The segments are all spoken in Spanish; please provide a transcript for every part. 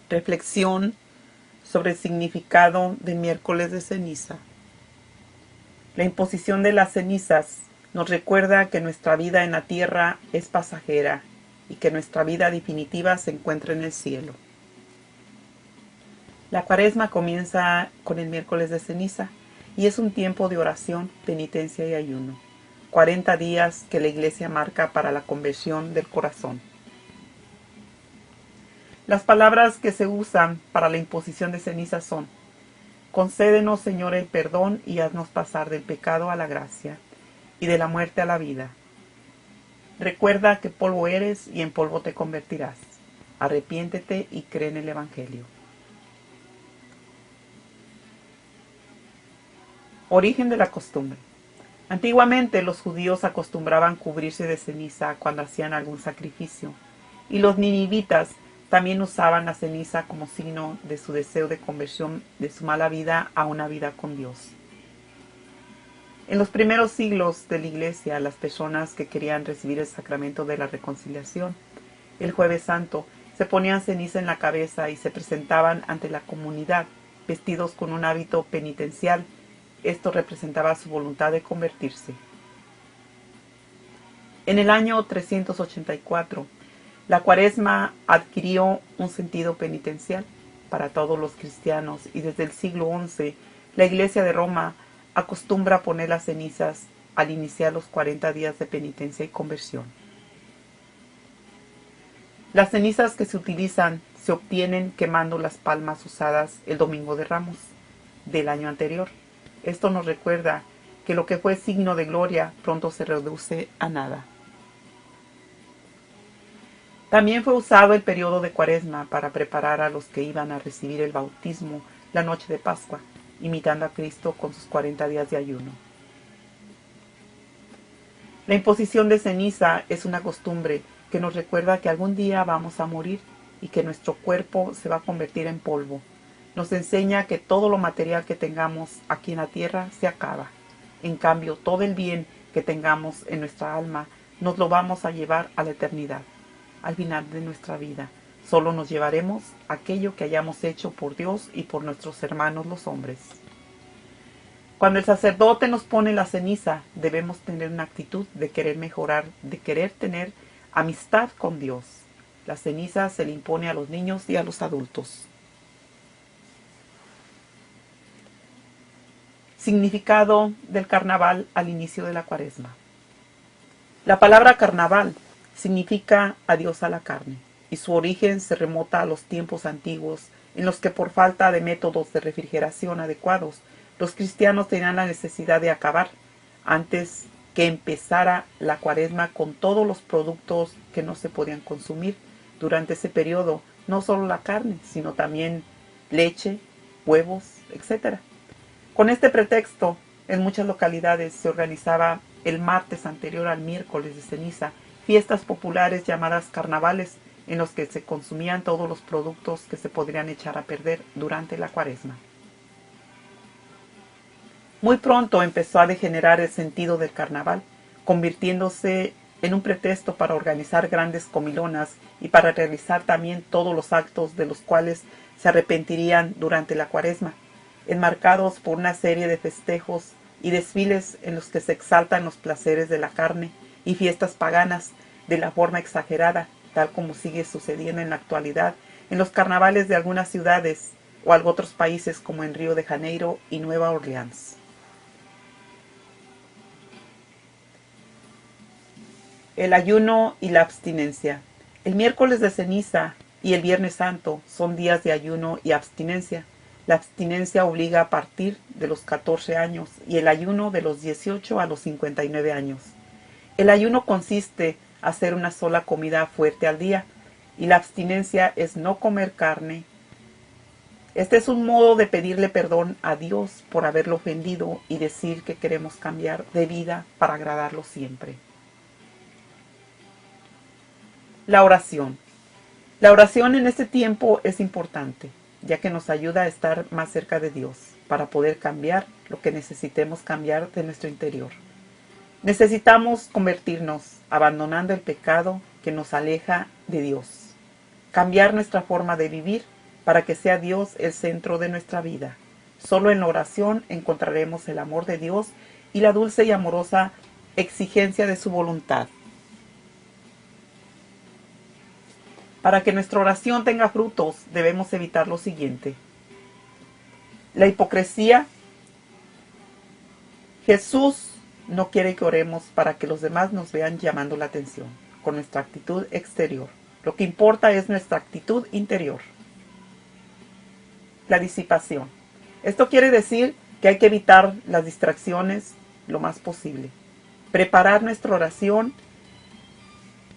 Reflexión sobre el significado de miércoles de ceniza. La imposición de las cenizas nos recuerda que nuestra vida en la tierra es pasajera y que nuestra vida definitiva se encuentra en el cielo. La Cuaresma comienza con el miércoles de ceniza y es un tiempo de oración, penitencia y ayuno. 40 días que la Iglesia marca para la conversión del corazón. Las palabras que se usan para la imposición de ceniza son: concédenos, Señor, el perdón y haznos pasar del pecado a la gracia y de la muerte a la vida. Recuerda que polvo eres y en polvo te convertirás. Arrepiéntete y cree en el Evangelio. Origen de la costumbre. Antiguamente los judíos acostumbraban cubrirse de ceniza cuando hacían algún sacrificio, y los ninivitas también usaban la ceniza como signo de su deseo de conversión de su mala vida a una vida con Dios. En los primeros siglos de la Iglesia, las personas que querían recibir el sacramento de la reconciliación, el Jueves Santo, se ponían ceniza en la cabeza y se presentaban ante la comunidad, vestidos con un hábito penitencial. Esto representaba su voluntad de convertirse. En el año 384, la Cuaresma adquirió un sentido penitencial para todos los cristianos y desde el siglo XI la Iglesia de Roma acostumbra poner las cenizas al iniciar los 40 días de penitencia y conversión. Las cenizas que se utilizan se obtienen quemando las palmas usadas el Domingo de Ramos del año anterior. Esto nos recuerda que lo que fue signo de gloria pronto se reduce a nada. También fue usado el periodo de Cuaresma para preparar a los que iban a recibir el bautismo la noche de Pascua, imitando a Cristo con sus 40 días de ayuno. La imposición de ceniza es una costumbre que nos recuerda que algún día vamos a morir y que nuestro cuerpo se va a convertir en polvo. Nos enseña que todo lo material que tengamos aquí en la tierra se acaba. En cambio, todo el bien que tengamos en nuestra alma nos lo vamos a llevar a la eternidad. Al final de nuestra vida, solo nos llevaremos aquello que hayamos hecho por Dios y por nuestros hermanos los hombres. Cuando el sacerdote nos pone la ceniza, debemos tener una actitud de querer mejorar, de querer tener amistad con Dios. La ceniza se le impone a los niños y a los adultos. Significado del carnaval al inicio de la Cuaresma. La palabra carnaval significa adiós a la carne, y su origen se remota a los tiempos antiguos, en los que por falta de métodos de refrigeración adecuados, los cristianos tenían la necesidad de acabar, antes que empezara la Cuaresma, con todos los productos que no se podían consumir. Durante ese periodo, no solo la carne, sino también leche, huevos, etc. Con este pretexto, en muchas localidades se organizaba el martes anterior al miércoles de ceniza fiestas populares llamadas carnavales, en los que se consumían todos los productos que se podrían echar a perder durante la Cuaresma. Muy pronto empezó a degenerar el sentido del carnaval, convirtiéndose en un pretexto para organizar grandes comilonas y para realizar también todos los actos de los cuales se arrepentirían durante la Cuaresma, enmarcados por una serie de festejos y desfiles en los que se exaltan los placeres de la carne y fiestas paganas de la forma exagerada, tal como sigue sucediendo en la actualidad en los carnavales de algunas ciudades o otros países como en Río de Janeiro y Nueva Orleans. El ayuno y la abstinencia. El miércoles de ceniza y el Viernes Santo son días de ayuno y abstinencia. La abstinencia obliga a partir de los 14 años y el ayuno de los 18 a los 59 años. El ayuno consiste en hacer una sola comida fuerte al día y la abstinencia es no comer carne. Este es un modo de pedirle perdón a Dios por haberlo ofendido y decir que queremos cambiar de vida para agradarlo siempre. La oración. La oración en este tiempo es importante, ya que nos ayuda a estar más cerca de Dios, para poder cambiar lo que necesitemos cambiar de nuestro interior. Necesitamos convertirnos, abandonando el pecado que nos aleja de Dios, cambiar nuestra forma de vivir para que sea Dios el centro de nuestra vida. Solo en la oración encontraremos el amor de Dios y la dulce y amorosa exigencia de su voluntad. Para que nuestra oración tenga frutos, debemos evitar lo siguiente: la hipocresía. Jesús no quiere que oremos para que los demás nos vean llamando la atención con nuestra actitud exterior. Lo que importa es nuestra actitud interior. La disipación. Esto quiere decir que hay que evitar las distracciones lo más posible. Preparar nuestra oración,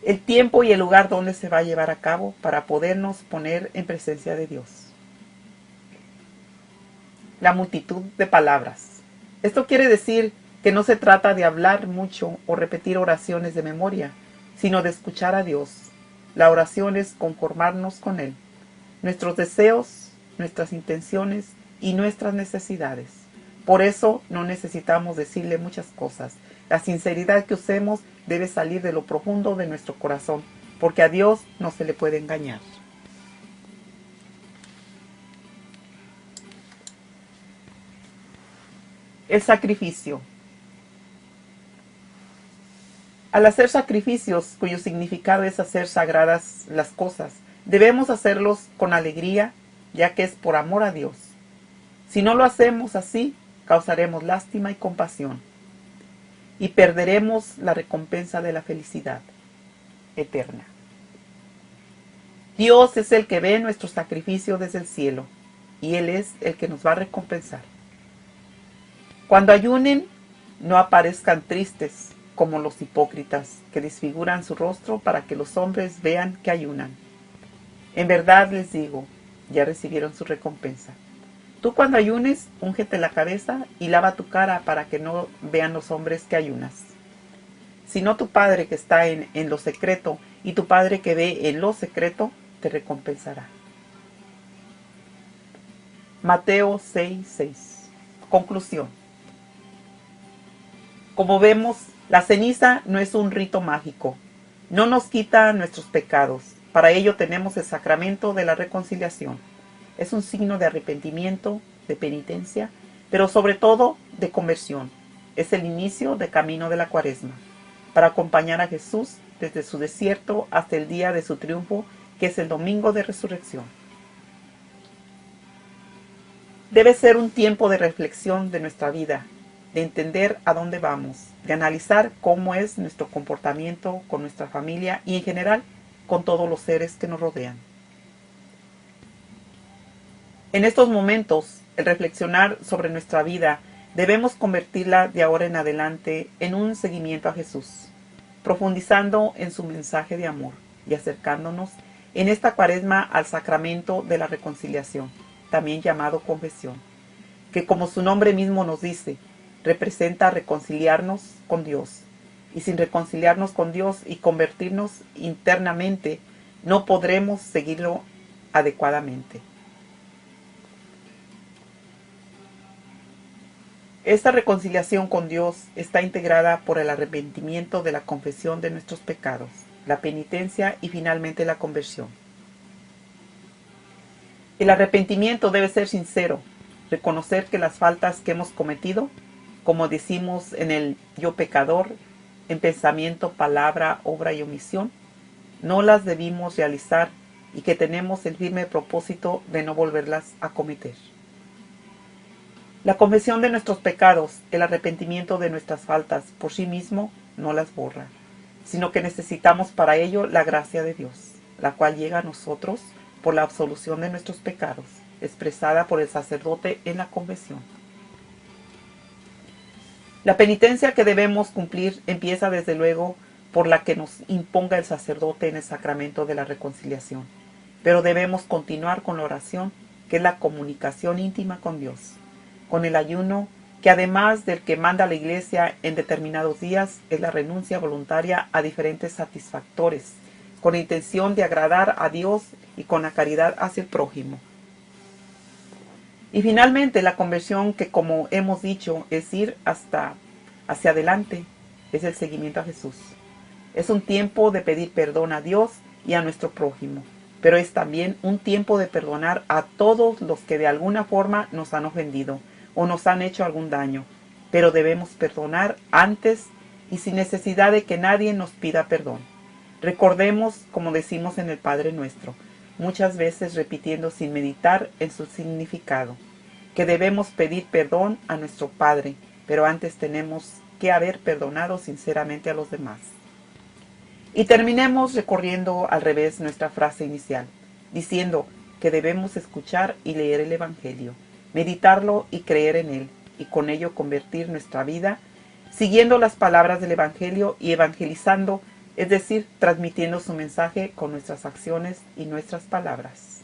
el tiempo y el lugar donde se va a llevar a cabo para podernos poner en presencia de Dios. La multitud de palabras. Esto quiere decir que no se trata de hablar mucho o repetir oraciones de memoria, sino de escuchar a Dios. La oración es conformarnos con Él, nuestros deseos, nuestras intenciones y nuestras necesidades. Por eso no necesitamos decirle muchas cosas. La sinceridad que usemos debe salir de lo profundo de nuestro corazón, porque a Dios no se le puede engañar. El sacrificio. Al hacer sacrificios, cuyo significado es hacer sagradas las cosas, debemos hacerlos con alegría, ya que es por amor a Dios. Si no lo hacemos así, causaremos lástima y compasión, y perderemos la recompensa de la felicidad eterna. Dios es el que ve nuestro sacrificio desde el cielo, y Él es el que nos va a recompensar. Cuando ayunen, no aparezcan tristes como los hipócritas, que desfiguran su rostro para que los hombres vean que ayunan. En verdad les digo, ya recibieron su recompensa. Tú cuando ayunes, úngete la cabeza y lava tu cara para que no vean los hombres que ayunas. Sino tu Padre que está en lo secreto, y tu Padre que ve en lo secreto, te recompensará. Mateo 6:6. Conclusión. Como vemos, la ceniza no es un rito mágico. No nos quita nuestros pecados. Para ello tenemos el sacramento de la reconciliación. Es un signo de arrepentimiento, de penitencia, pero sobre todo de conversión. Es el inicio del camino de la Cuaresma, para acompañar a Jesús desde su desierto hasta el día de su triunfo, que es el domingo de resurrección. Debe ser un tiempo de reflexión de nuestra vida, de entender a dónde vamos, de analizar cómo es nuestro comportamiento con nuestra familia y en general con todos los seres que nos rodean. En estos momentos, el reflexionar sobre nuestra vida, debemos convertirla de ahora en adelante en un seguimiento a Jesús, profundizando en su mensaje de amor y acercándonos en esta Cuaresma al sacramento de la reconciliación, también llamado confesión, que como su nombre mismo nos dice, representa reconciliarnos con Dios. Y sin reconciliarnos con Dios y convertirnos internamente, no podremos seguirlo adecuadamente. Esta reconciliación con Dios está integrada por el arrepentimiento de la confesión de nuestros pecados, la penitencia y finalmente la conversión. El arrepentimiento debe ser sincero, reconocer que las faltas que hemos cometido, como decimos en el yo pecador, en pensamiento, palabra, obra y omisión, no las debimos realizar y que tenemos el firme propósito de no volverlas a cometer. La confesión de nuestros pecados, el arrepentimiento de nuestras faltas, por sí mismo no las borra, sino que necesitamos para ello la gracia de Dios, la cual llega a nosotros por la absolución de nuestros pecados, expresada por el sacerdote en la confesión. La penitencia que debemos cumplir empieza desde luego por la que nos imponga el sacerdote en el sacramento de la reconciliación, pero debemos continuar con la oración, que es la comunicación íntima con Dios, con el ayuno, que además del que manda la Iglesia en determinados días, es la renuncia voluntaria a diferentes satisfactores, con la intención de agradar a Dios y con la caridad hacia el prójimo. Y finalmente la conversión, que como hemos dicho es ir hacia adelante, es el seguimiento a Jesús. Es un tiempo de pedir perdón a Dios y a nuestro prójimo, pero es también un tiempo de perdonar a todos los que de alguna forma nos han ofendido o nos han hecho algún daño, pero debemos perdonar antes y sin necesidad de que nadie nos pida perdón. Recordemos, como decimos en el Padre Nuestro, muchas veces repitiendo sin meditar en su significado, que debemos pedir perdón a nuestro Padre, pero antes tenemos que haber perdonado sinceramente a los demás. Y terminemos recorriendo al revés nuestra frase inicial, diciendo que debemos escuchar y leer el Evangelio, meditarlo y creer en él, y con ello convertir nuestra vida, siguiendo las palabras del Evangelio y evangelizando, es decir, transmitiendo su mensaje con nuestras acciones y nuestras palabras.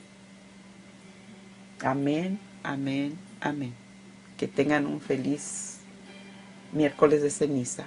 Amén, amén, amén. Que tengan un feliz miércoles de ceniza.